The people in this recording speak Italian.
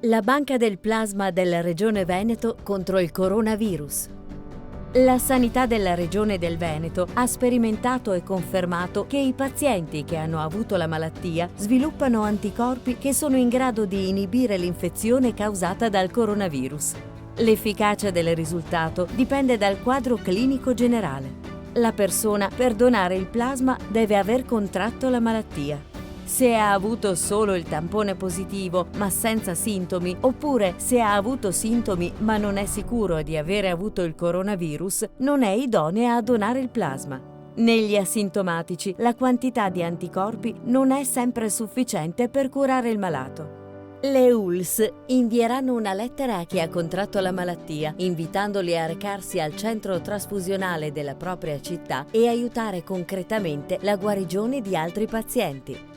La banca del plasma della Regione Veneto contro il coronavirus. La sanità della Regione del Veneto ha sperimentato e confermato che i pazienti che hanno avuto la malattia sviluppano anticorpi che sono in grado di inibire l'infezione causata dal coronavirus. L'efficacia del risultato dipende dal quadro clinico generale. La persona per donare il plasma deve aver contratto la malattia. Se ha avuto solo il tampone positivo ma senza sintomi, oppure se ha avuto sintomi ma non è sicuro di avere avuto il coronavirus, non è idonea a donare il plasma. Negli asintomatici, la quantità di anticorpi non è sempre sufficiente per curare il malato. Le ULSS invieranno una lettera a chi ha contratto la malattia, invitandoli a recarsi al centro trasfusionale della propria città e aiutare concretamente la guarigione di altri pazienti.